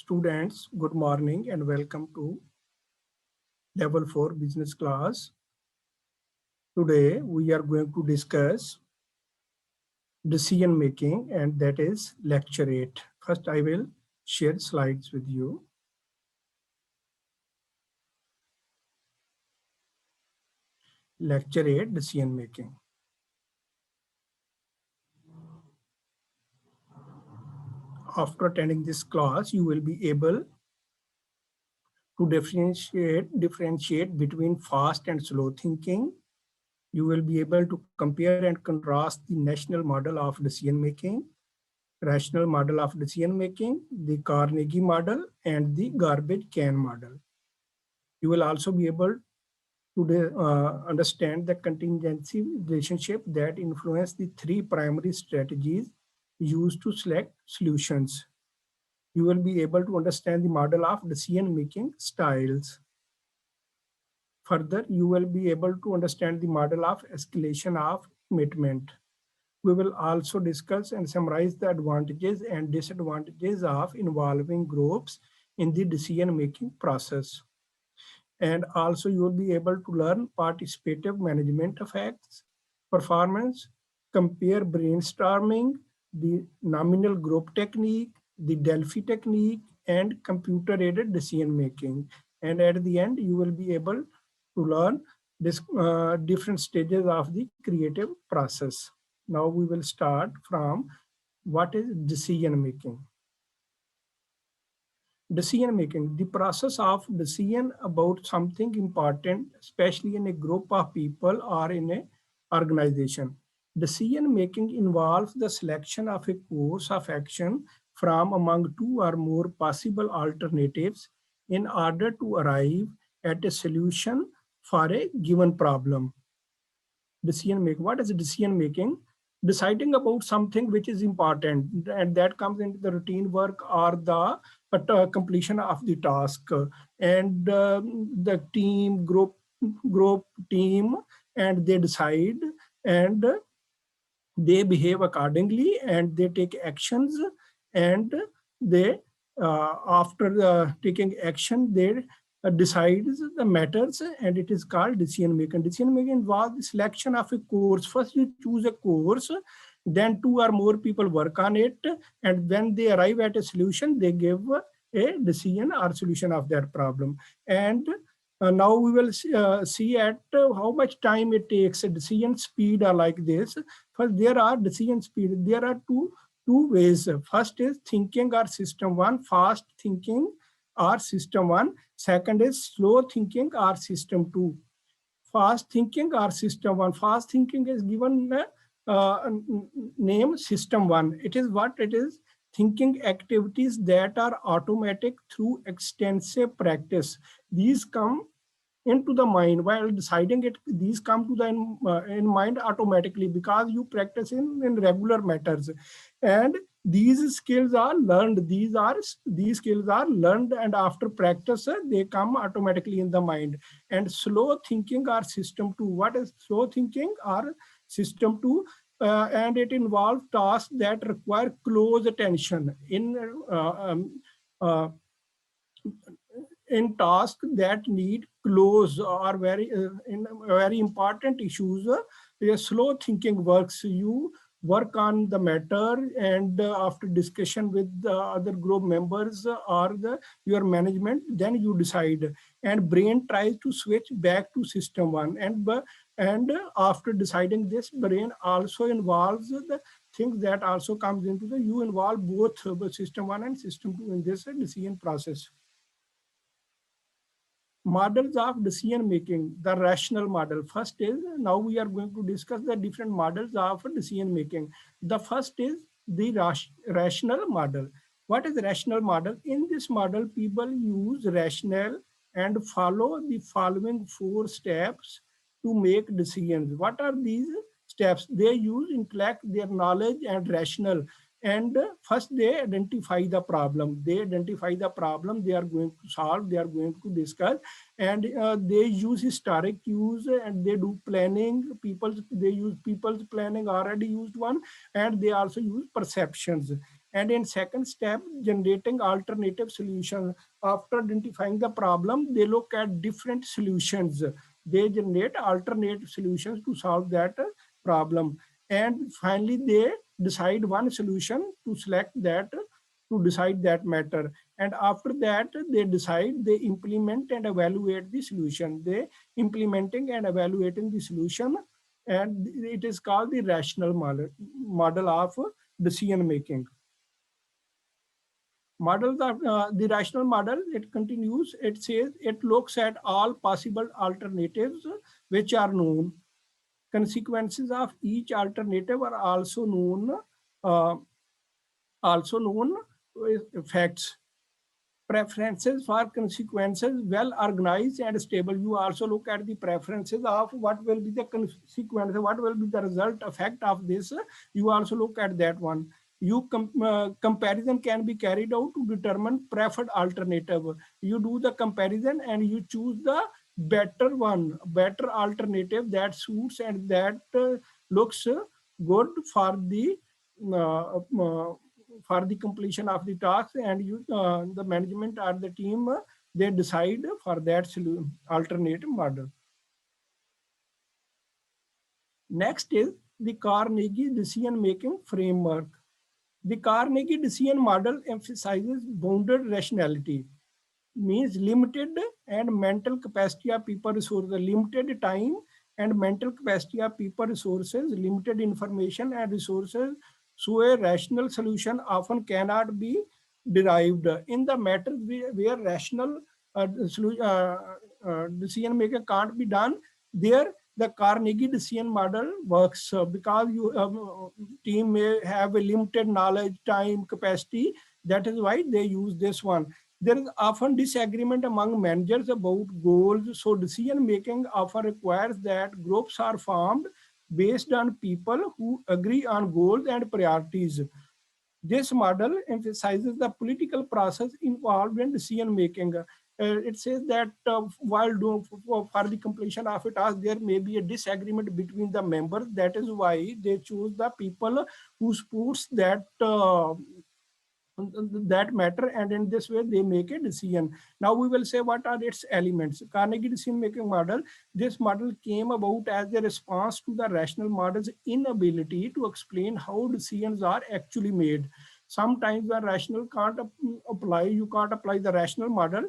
Students, good morning and welcome to Level 4 Business class. Today we are going to discuss decision making, and that is lecture 8. First I will share slides with you. Lecture 8, decision making. After attending this class, you will be able to differentiate between fast and slow thinking. You will be able to compare and contrast the national model of decision making, rational model of decision making, the Carnegie model, and the garbage can model. You will also be able to understand the contingency relationship that influence the three primary strategies used to select solutions. You will be able to understand the model of decision making styles. Further, you will be able to understand the model of escalation of commitment. We will also discuss and summarize the advantages and disadvantages of involving groups in the decision-making process. And also you will be able to learn participative management effects, performance, compare brainstorming, the nominal group technique, the Delphi technique, and computer-aided decision-making. And at the end, you will be able to learn this, different stages of the creative process. Now we will start from what is decision making. Decision making, the process of decision about something important, especially in a group of people or in an organization. Decision making involves the selection of a course of action from among two or more possible alternatives in order to arrive at a solution for a given problem. Decision making, what is decision making? Deciding about something which is important, and that comes into the routine work or the completion of the task, and the group team, and they decide and they behave accordingly and they take actions, and they after taking action they decides the matters, and it is called decision making. Decision making involves the selection of a course. First you choose a course, then two or more people work on it, and when they arrive at a solution they give a decision or solution of that problem. And now we will see at how much time it takes. A decision speed are like this. First, there are decision speed. There are two ways. First is thinking or system one, fast thinking or system one. Second is slow thinking or system two. Fast thinking or system one. Fast thinking is given name system one. It is what it is. Thinking activities that are automatic through extensive practice. These come into the mind while deciding it. These come to the in mind automatically because you practice in regular matters, and these skills are learned. These skills are learned, and after practice they come automatically in the mind. And slow thinking or system two. What is slow thinking or system two? And it involves tasks that require close attention uh, in tasks that need close or very important issues. Slow thinking works. You work on the matter, and after discussion with the other group members or your management, then you decide, and brain tries to switch back to system one. And after deciding this, brain also involves the things that also comes into the, you involve both system one and system two in this decision process. Models of decision making, the rational model. First is, now we are going to discuss the different models of decision making. The first is the rational model. What is rational model? In this model, people use rationale and follow the following 4 steps to make decisions. What are these steps? They use intellect, their knowledge, and rational. And first they identify the problem. They identify the problem they are going to solve, they are going to discuss, and they use historic cues, and they do planning. They use people's planning, already used one, and they also use perceptions. And in second step, generating alternative solutions. After identifying the problem, they look at different solutions. They generate alternative solutions to solve that problem. And finally, they decide one solution to select that, to decide that matter. And after that, they decide, they implement and evaluate the solution. They implementing and evaluating the solution, and it is called the rational model of decision making. Models of the rational model, it continues, it says it looks at all possible alternatives which are known. Consequences of each alternative are uh, also known facts. Preferences for consequences well organized and stable. You also look at the preferences of what will be the consequence, what will be the result effect of this. You also look at that one. Comparison can be carried out to determine preferred alternative. You do the comparison and you choose the better one, better alternative that suits and that looks good uh, uh, for the completion of the task, and the management or the team, they decide for that alternate model. Next is the Carnegie decision making framework. The Carnegie decision model emphasizes bounded rationality, means limited and mental capacity of people resources, limited time and mental capacity of people resources, limited information and resources. So a rational solution often cannot be derived. In the matter where rational decision making can't be done, there the Carnegie decision model works, because you team may have a limited knowledge, time, capacity. That is why they use this one. There is often disagreement among managers about goals, so decision making often requires that groups are formed based on people who agree on goals and priorities. This model emphasizes the political process involved in decision making. It says that while doing for the completion of a task, there may be a disagreement between the members. That is why they choose the people who supports that matter, and in this way they make a decision. Now we will say what are its elements. Carnegie decision making model, this model came about as a response to the rational model's inability to explain how decisions are actually made. Sometimes the rational can't apply, you can't apply the rational model.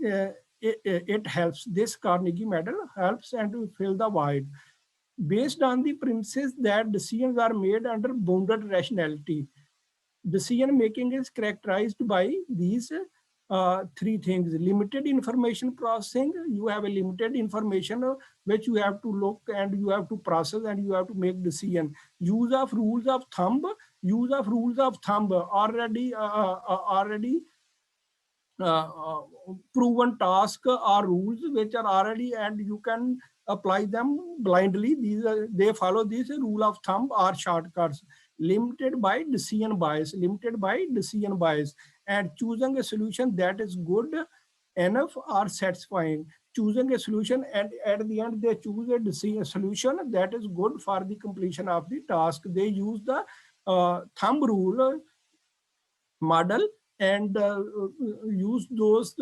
It helps, this Carnegie model helps and to fill the void based on the premises that decisions are made under bounded rationality. Decision making is characterized by these three things. Limited information processing, you have a limited information which you have to look and you have to process and you have to make decision. Use of rules of thumb, use of rules of thumb, already proven task or rules which are already, and you can apply them blindly. These are, they follow this rule of thumb or shortcuts. Limited by decision bias, limited by decision bias, and choosing a solution that is good enough or satisfying. Choosing a solution, and at the end they choose a decision solution that is good for the completion of the task. They use the thumb rule model and use those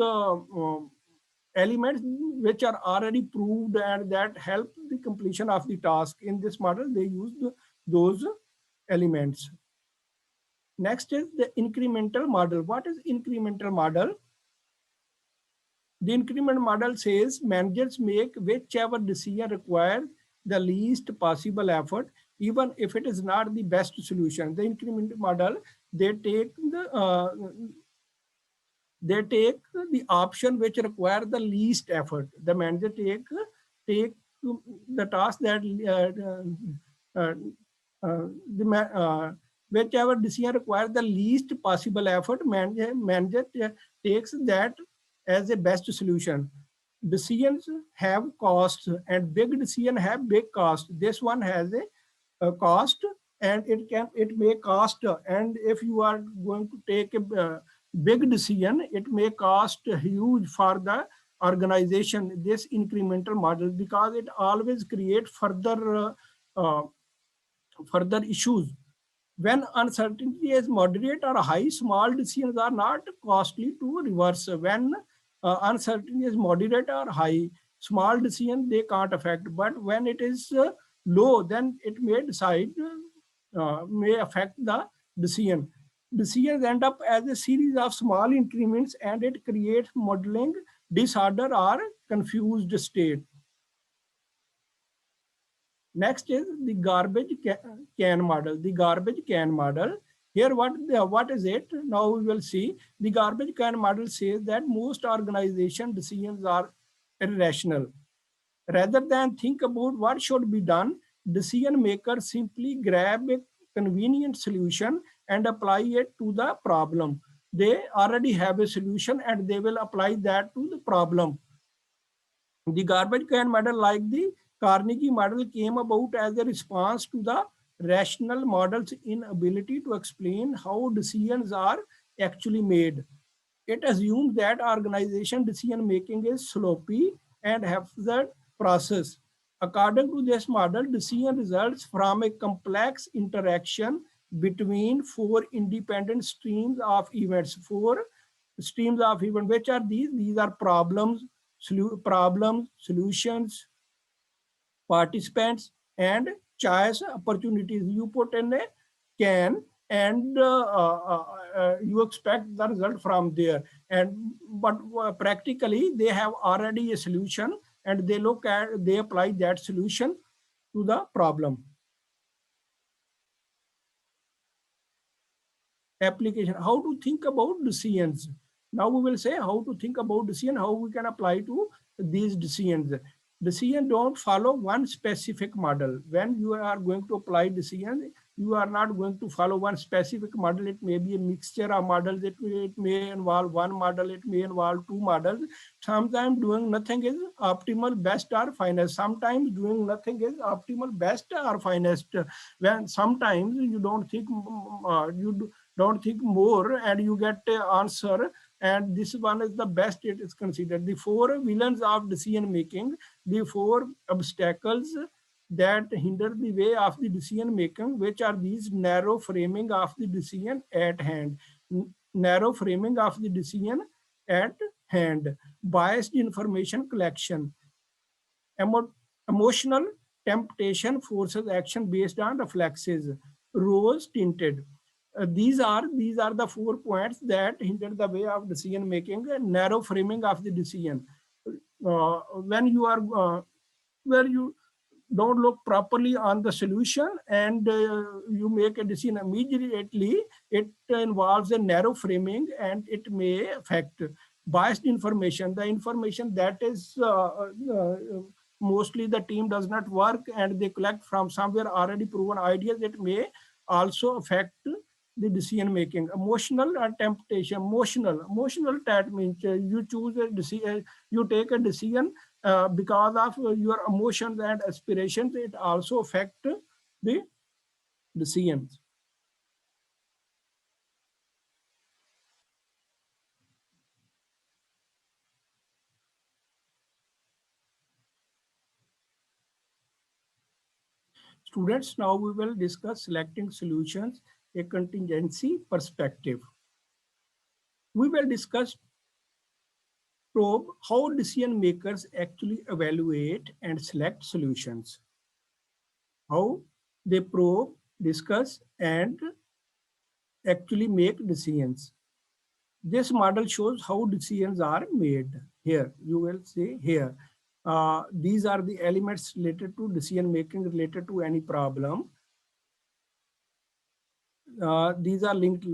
elements which are already proved and that help the completion of the task. In this model, they use those elements. Next is the incremental model. What is incremental model? The increment model says managers make whichever decision requires the least possible effort, even if it is not the best solution. The increment model, they take the option which require the least effort. The manager take the task that uh, whichever decision requires the least possible effort. Manager takes that as a best solution. Decisions have costs, and big decision have big cost. This one has a cost, and it may cost. And if you are going to take a big decision, it may cost huge for the organization. This incremental model, because it always create further issues. When uncertainty is moderate or high, small decisions are not costly to reverse. When uncertainty is moderate or high, small decision they can't affect. But when it is low, then it may affect the decision. Decisions end up as a series of small increments, and it creates modeling disorder or confused state. Next is the garbage can model. The garbage can model. Here, what is it? Now we will see. The garbage can model says that most organization decisions are irrational. Rather than think about what should be done, decision makers simply grab a convenient solution and apply it to the problem. They already have a solution and they will apply that to the problem. The garbage can model, like the Carnegie model, came about as a response to the rational model's inability to explain how decisions are actually made. It assumes that organization decision making is sloppy and haphazard process. According to this model, decision results from a complex interaction between four independent streams of events. Four streams of events. Which are these? These are problems, solutions, participants, and choice opportunities. You put in a can and you expect the result from there. But practically they have already a solution and they apply that solution to the problem. Application, how to think about decisions. Now we will say how to think about decision, how we can apply to these decisions. Decision don't follow one specific model. When you are going to apply decision, you are not going to follow one specific model. It may be a mixture of models. It may involve one model. It may involve two models. Sometimes doing nothing is optimal, best, or finest. Sometimes doing nothing is optimal, best, or finest. When sometimes you don't think don't think more and you get an answer, and this one is the best. It is considered the four villains of decision making, the four obstacles that hinder the way of the decision making, which are these: narrow framing of the decision at hand, narrow framing of the decision at hand, biased information collection, emotional temptation forces action based on reflexes, rose tinted. These are the 4 points that hinder the way of decision making. Narrow framing of the decision. When you are where you don't look properly on the solution and you make a decision immediately, it involves a narrow framing and it may affect biased information. The information that is mostly the team does not work and they collect from somewhere already proven ideas. It may also affect the decision making. Emotional temptation. Emotional that means you choose a decision, you take a decision because of your emotions and aspirations. It also affect the decisions. Students, now we will discuss selecting solutions, a contingency perspective. We will discuss probe how decision makers actually evaluate and select solutions, how they probe, discuss, and actually make decisions. This model shows how decisions are made. Here, you will see here. These are the elements related to decision making related to any problem. These are linked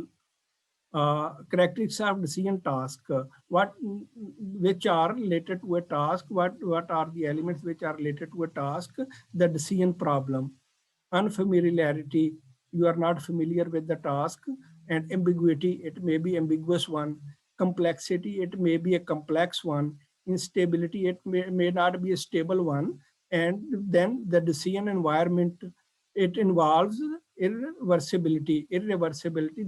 characteristics of decision task. Which are related to a task? What are the elements which are related to a task? The decision problem, unfamiliarity, you are not familiar with the task, and ambiguity, it may be ambiguous one, complexity, it may be a complex one, instability, it may not be a stable one, and then the decision environment, it involves irreversibility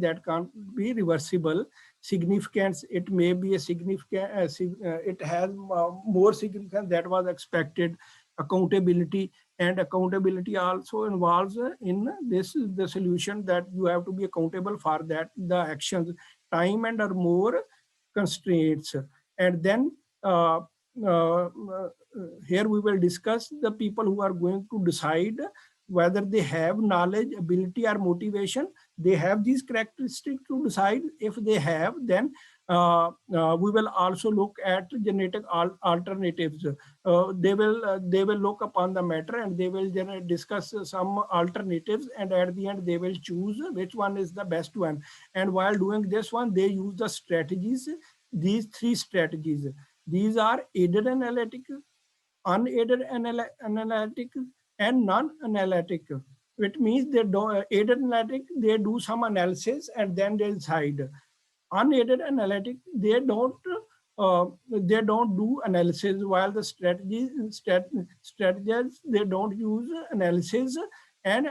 that can't be reversible. Significance, it may be a significant, it has more significance that was expected. Accountability, and accountability also involves in this the solution, that you have to be accountable for that the actions. Time and are more constraints. And then uh, uh, here we will discuss the people who are going to decide whether they have knowledge, ability, or motivation. They have these characteristics to decide. If they have, then we will also look at genetic alternatives. They will look upon the matter, and they will discuss some alternatives, and at the end they will choose which one is the best one. And while doing this one, they use the strategies, these three strategies. These are aided analytic, unaided analytic, and non-analytic. It means they do aided analytic, they do some analysis and then they decide. Unaided analytic, they don't do analysis, while the strategies, they don't use analysis. And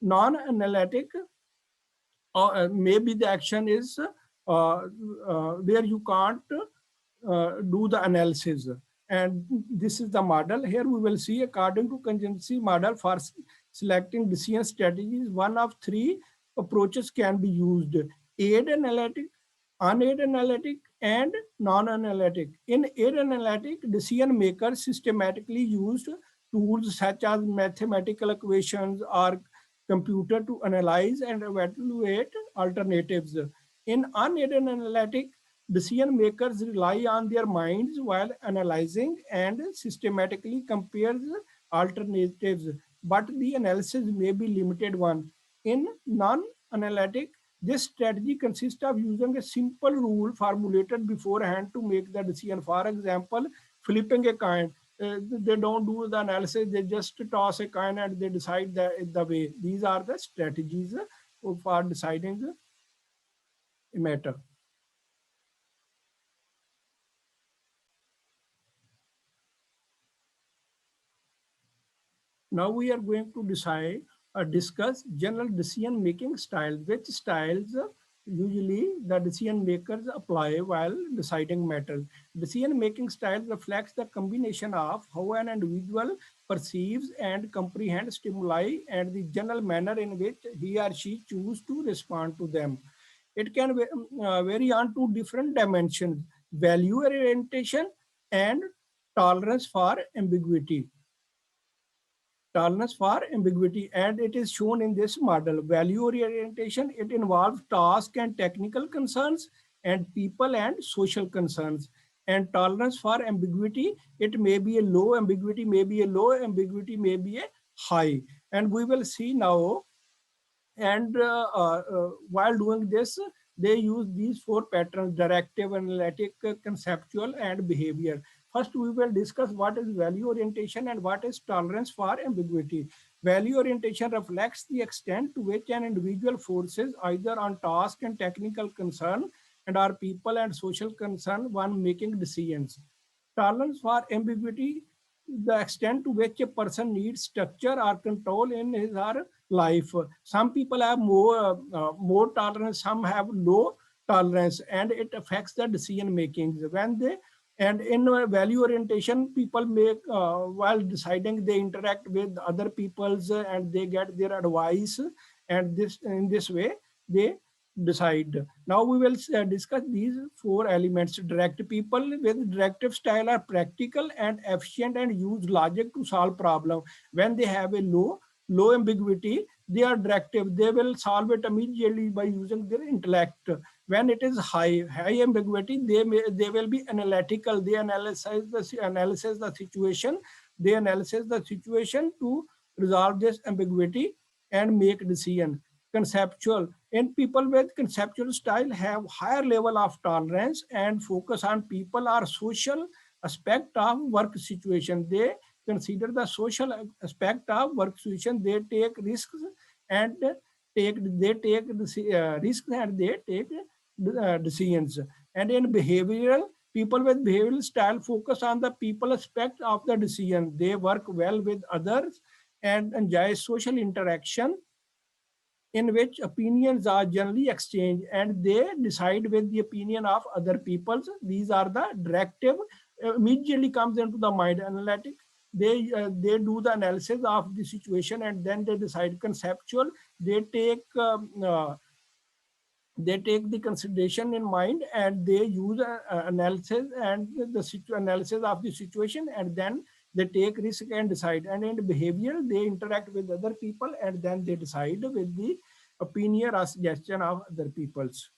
non-analytic, maybe the action is where you can't do the analysis. And this is the model. Here we will see, according to contingency model for selecting decision strategies, one of three approaches can be used: aid analytic, unaided analytic, and non-analytic. In aid analytic, decision makers systematically use tools such as mathematical equations or computer to analyze and evaluate alternatives. In unaided analytic, decision makers rely on their minds while analyzing and systematically compares alternatives, but the analysis may be limited one. In non-analytic, this strategy consists of using a simple rule formulated beforehand to make the decision. For example, flipping a coin. They don't do the analysis, they just toss a coin and they decide the way. These are the strategies for deciding a matter. Now we are going to discuss general decision making styles. Which styles usually the decision makers apply while deciding matters. Decision making style reflects the combination of how an individual perceives and comprehends stimuli and the general manner in which he or she chooses to respond to them. It can vary on two different dimensions: value orientation and tolerance for ambiguity. Tolerance for ambiguity, and it is shown in this model. Value orientation, it involves task and technical concerns and people and social concerns. And tolerance for ambiguity, it may be a low ambiguity, may be a low ambiguity, may be a high. And we will see now. And while doing this, they use these four patterns: directive, analytic, conceptual, and behavior. First, we will discuss what is value orientation and what is tolerance for ambiguity. Value orientation reflects the extent to which an individual forces either on task and technical concern and our people and social concern when making decisions. Tolerance for ambiguity, the extent to which a person needs structure or control in his or life. Some people have more tolerance, some have low tolerance, and it affects the decision making. When they and in value orientation, people make while deciding, they interact with other people's and they get their advice, and this in this way they decide. Now we will discuss these four elements. Direct people with directive style are practical and efficient and use logic to solve problem. When they have a low ambiguity, they are directive. They will solve it immediately by using their intellect. When it is high ambiguity, they will be analytical. They analyze the situation. They analyze the situation to resolve this ambiguity and make decision. Conceptual, and people with conceptual style have higher level of tolerance and focus on people or social aspect of work situation. They consider the social aspect of work situation. They take risks and risks and they take decisions. And in behavioral, people with behavioral style focus on the people aspect of the decision. They work well with others and enjoy social interaction in which opinions are generally exchanged and they decide with the opinion of other peoples. These are the directive, immediately comes into the mind. Analytic, they do the analysis of the situation and then they decide. Conceptual, they take the consideration in mind and they use analysis and the analysis of the situation, and then they take risk and decide. And in behavior, they interact with other people and then they decide with the opinion or suggestion of other people's.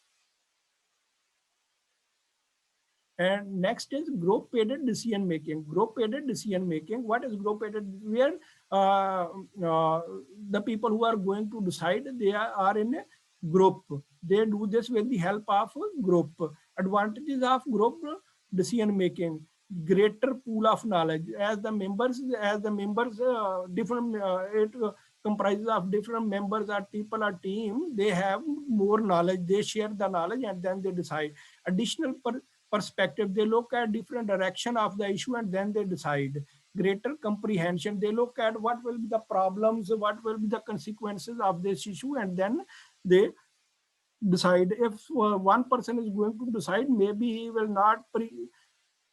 And next is group-aided decision making. Group-aided decision making. What is group-aided? Where the people who are going to decide, they are in a group. They do this with the help of a group. Advantages of group decision making: greater pool of knowledge. As the members, different. It comprises of different members or people or team. They have more knowledge. They share the knowledge and then they decide. Additional perspective, they look at different direction of the issue and then they decide. Greater comprehension, they look at what will be the problems, what will be the consequences of this issue, and then they decide. If one person is going to decide, maybe he will not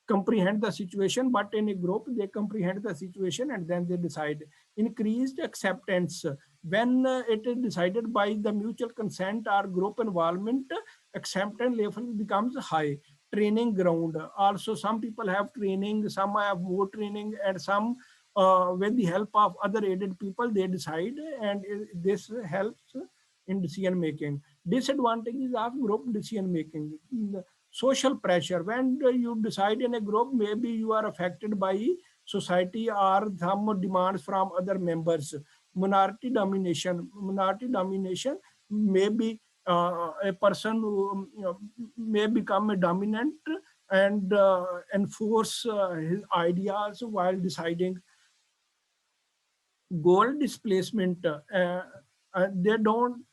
comprehend the situation, but in a group they comprehend the situation and then they decide. Increased acceptance, when it is decided by the mutual consent or group involvement, acceptance level becomes high. Training ground, also some people have training, some have more training, and some with the help of other aided people they decide, and this helps in decision making. Disadvantages of group decision making: social pressure. When you decide in a group, maybe you are affected by society or some demands from other members. Minority domination maybe a person who may become a dominant and enforce his ideas while deciding. Goal displacement, they don't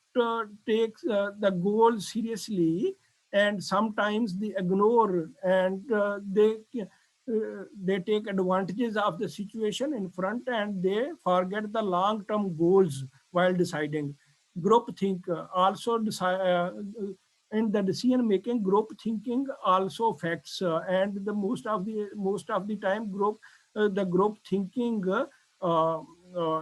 take the goal seriously, and sometimes they ignore, and they take advantages of the situation in front and they forget the long-term goals while deciding. Group think also decide in the decision making. Group thinking also affects, and the most of the time the group thinking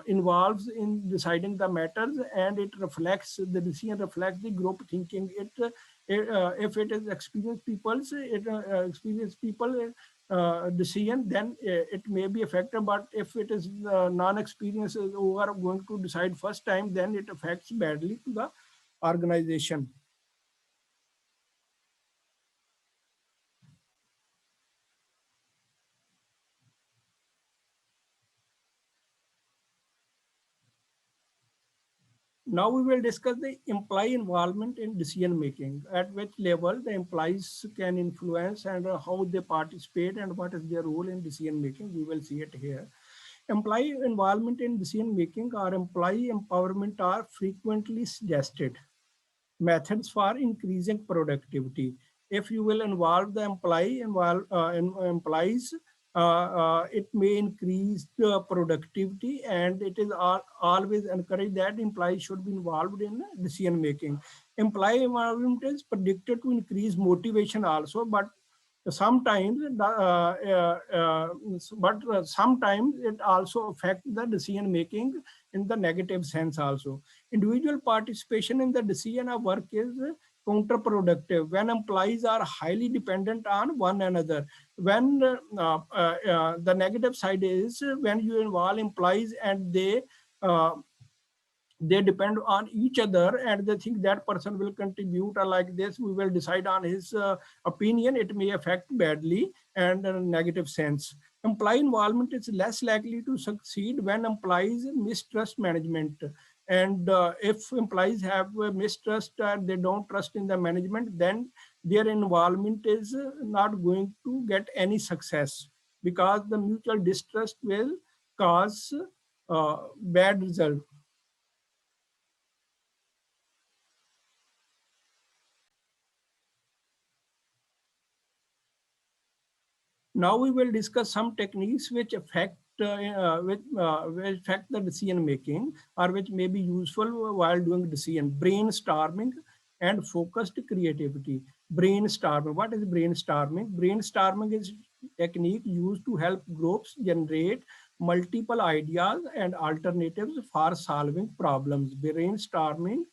involves in deciding the matters, and it reflects the decision reflects the group thinking. If it is experienced people decision, then it may be affected. But if it is non-experienced who are going to decide first time, then it affects badly to the organization. Now we will discuss the employee involvement in decision making, at which level the employees can influence and how they participate and what is their role in decision making. We will see it here. Employee involvement in decision making or employee empowerment are frequently suggested methods for increasing productivity. If you will involve the employees, it may increase the productivity, and it is always encouraged that employees should be involved in decision making. Employee involvement is predicted to increase motivation also, but sometimes sometimes it also affects the decision making in the negative sense also. Individual participation in the decision of work is counterproductive when employees are highly dependent on one another. When the negative side is when you involve employees and they depend on each other and they think that person will contribute, or like this we will decide on his opinion, it may affect badly and in a negative sense. Employee involvement is less likely to succeed when employees mistrust management. And if employees have mistrust and they don't trust in the management, then their involvement is not going to get any success, because the mutual distrust will cause bad result. Now we will discuss some techniques which affect which affect the decision making, or which may be useful while doing decision. Brainstorming and focused creativity. Brainstorming. What is brainstorming? Brainstorming is technique used to help groups generate multiple ideas and alternatives for solving problems. Brainstorming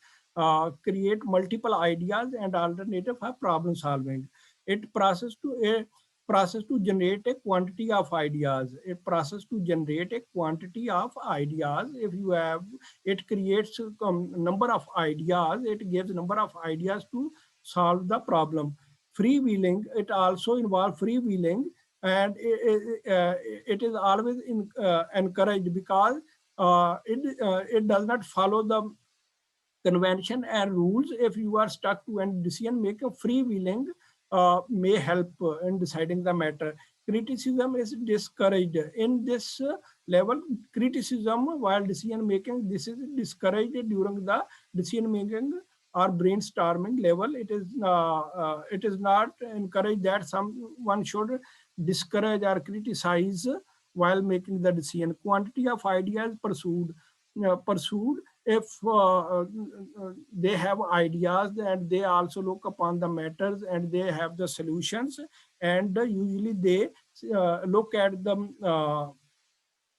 create multiple ideas and alternative for problem solving. It process to generate a quantity of ideas. A process to generate a quantity of ideas. If you have, it creates number of ideas. It gives number of ideas to solve the problem. Freewheeling, it also involves freewheeling, and it is always encouraged because it does not follow the convention and rules. If you are stuck to any decision making, freewheeling may help in deciding the matter. Criticism is discouraged in this level. Criticism while decision making, this is discouraged during the decision making or brainstorming level. It is not encouraged that someone should discourage or criticize while making the decision. Quantity of ideas pursued, if they have ideas and they also look upon the matters and they have the solutions, and usually they look at the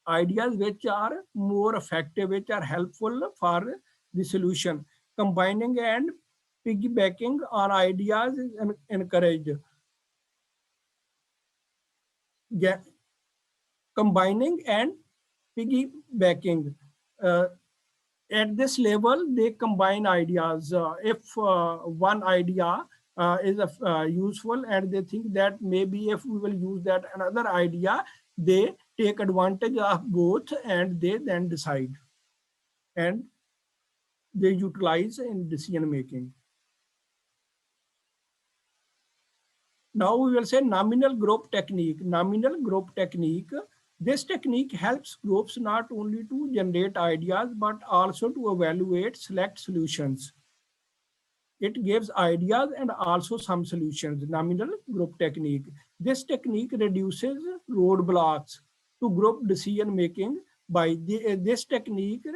ideas which are more effective, which are helpful for the solution. Combining and piggybacking on ideas is encouraged. Combining and piggybacking. Uh, at this level, they combine ideas. If one idea is useful and they think that maybe if we will use that another idea, they take advantage of both and they then decide and they utilize in decision making. Now we will say nominal group technique. Nominal group technique. This technique helps groups not only to generate ideas but also to evaluate select solutions. It gives ideas and also some solutions. Nominal group technique. This technique reduces roadblocks to group decision making. By this technique,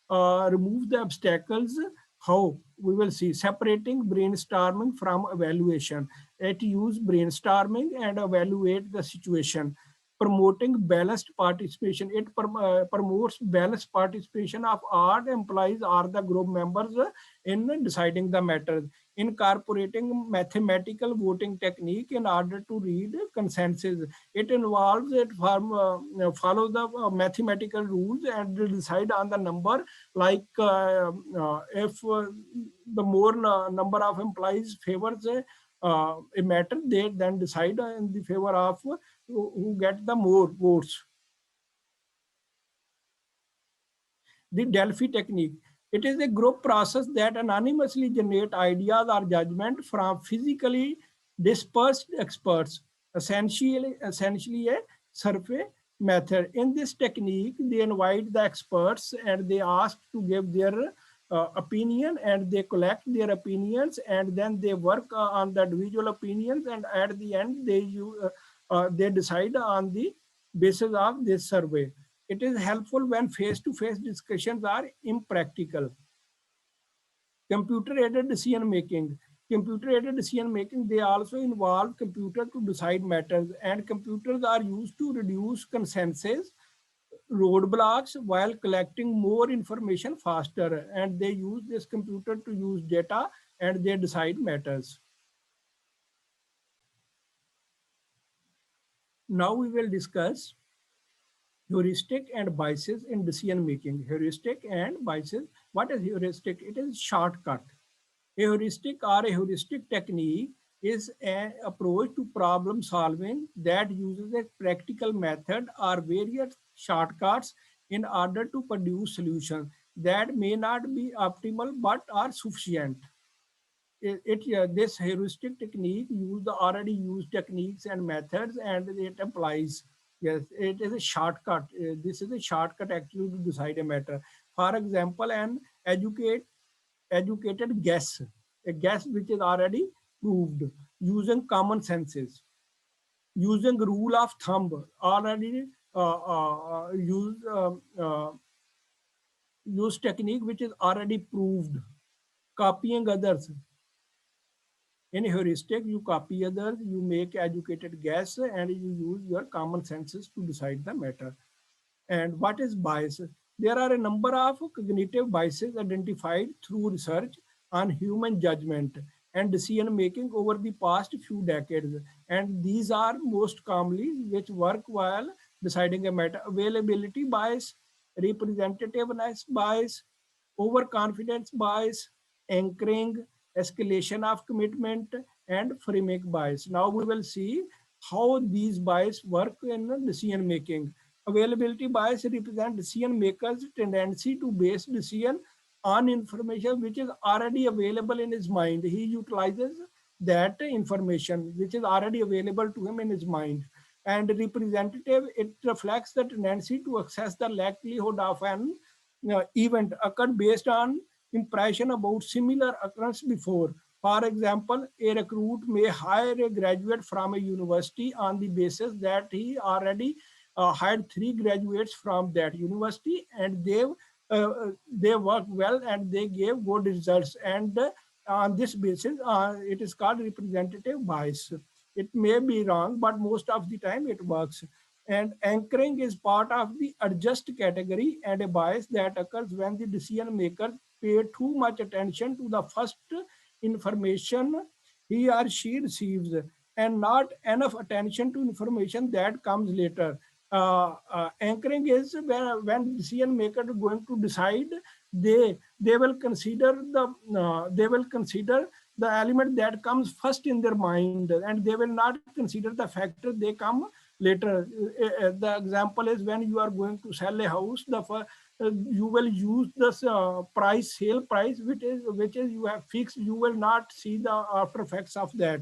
remove the obstacles. How? We will see. Separating brainstorming from evaluation. It use brainstorming and evaluate the situation. Promoting balanced participation. It promotes balanced participation of all employees or the group members in deciding the matters. Incorporating mathematical voting technique in order to read consensus. It involves follow the mathematical rules and decide on the number, like if the more number of employees favors a matter, they then decide in the favor of who get the more votes. The Delphi technique. It is a group process that anonymously generate ideas or judgment from physically dispersed experts, essentially a survey method. In this technique, they invite the experts and they ask to give their opinion, and they collect their opinions, and then they work on the individual opinions, and at the end they decide on the basis of this survey. It is helpful when face-to-face discussions are impractical. Computer-aided decision making. Computer-aided decision making, they also involve computer to decide matters, and computers are used to reduce consensus roadblocks while collecting more information faster. And they use this computer to use data and they decide matters. Now we will discuss heuristic and biases in decision making. Heuristic and biases. What is heuristic? It is shortcut. A heuristic or a heuristic technique is an approach to problem solving that uses a practical method or various shortcuts in order to produce solutions that may not be optimal but are sufficient. This heuristic technique use the already used techniques and methods, and it applies. Yes, it is a shortcut. This is a shortcut actually to decide a matter. For example, an educated guess, a guess which is already proved using common senses, using rule of thumb, already use technique which is already proved, copying others. In heuristic, you copy others, you make educated guess, and you use your common senses to decide the matter. And what is bias? There are a number of cognitive biases identified through research on human judgment and decision making over the past few decades. And these are most commonly which work while deciding a matter: availability bias, representativeness bias, overconfidence bias, anchoring, escalation of commitment, and framing bias. Now we will see how these bias work in decision making. Availability bias represents decision makers' tendency to base decision on information which is already available in his mind. He utilizes that information which is already available to him in his mind. And representative, it reflects the tendency to assess the likelihood of an event occurred based on impression about similar occurrence before. For example, a recruit may hire a graduate from a university on the basis that he already hired three graduates from that university, and they worked well and they gave good results. And on this basis, it is called representative bias. It may be wrong, but most of the time it works. And anchoring is part of the adjust category and a bias that occurs when the decision maker pay too much attention to the first information he or she receives and not enough attention to information that comes later. Anchoring is when decision maker is going to decide, they will consider the element that comes first in their mind, and they will not consider the factor they come later. The example is when you are going to sell a house, you will use this sale price, which is you have fixed. You will not see the after effects of that.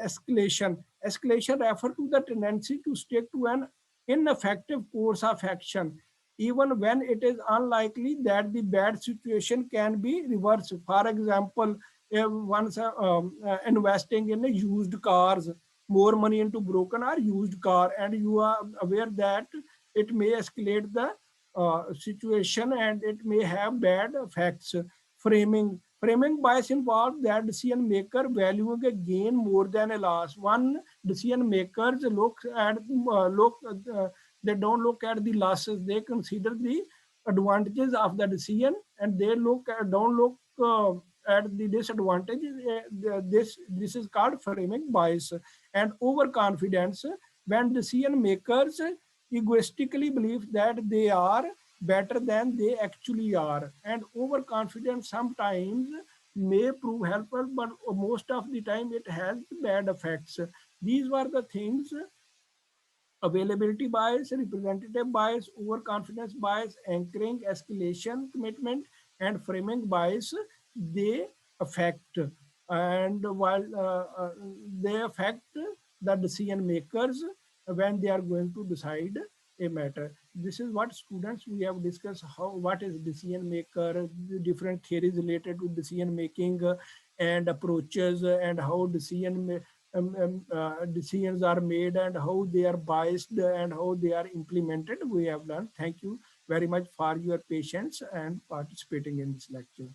Escalation refer to the tendency to stick to an ineffective course of action, even when it is unlikely that the bad situation can be reversed. For example, if once investing in a used cars, more money into broken or used car, and you are aware that it may escalate the situation and it may have bad effects. Framing bias involves that decision maker valuing a gain more than a loss. One decision makers they don't look at the losses. They consider the advantages of the decision, and they don't look at the disadvantages. This is called framing bias. And overconfidence, when decision makers egoistically believe that they are better than they actually are. And overconfidence sometimes may prove helpful, but most of the time it has bad effects. These were the things: availability bias, representative bias, overconfidence bias, anchoring, escalation, commitment, and framing bias. They affect, and while they affect the decision makers when they are going to decide a matter. This is what students we have discussed: how what is decision maker, the different theories related to decision making, and approaches, and how decisions are made, and how they are biased, and how they are implemented. We have learned. Thank you very much for your patience and participating in this lecture.